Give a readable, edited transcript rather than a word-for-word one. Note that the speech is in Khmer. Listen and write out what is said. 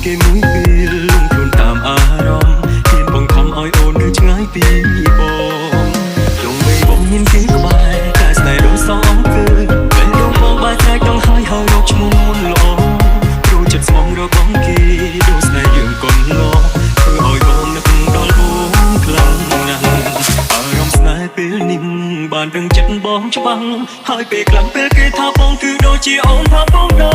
គេមួយពេលលងខ្លួនតាមអារម្មណ៍ហ៊ានបង្ខំឲ្យអូននៅឆ្ងាយពីបងយំបីបងមានគេក្បែរតែស្នេហ៍ដូចសងគឺពេលដងបងបាយស្រែកដល់ហើយហើយរកឈ្មោះមុនល្អព្រោះចិត្តស្មងរកបងគេដូចស្នេហ៍យើងកូនឡធ្វើឲ្យបងនឹកដល់បងខ្លាំងណាស់អារម្មណ៍ស្នេហ៍ពេលនេះបានដឹងចិត្តបងច្បាស់ហើយពេលខ្លាំងពេលគេថាបងគឺដូចជាអូនថាបង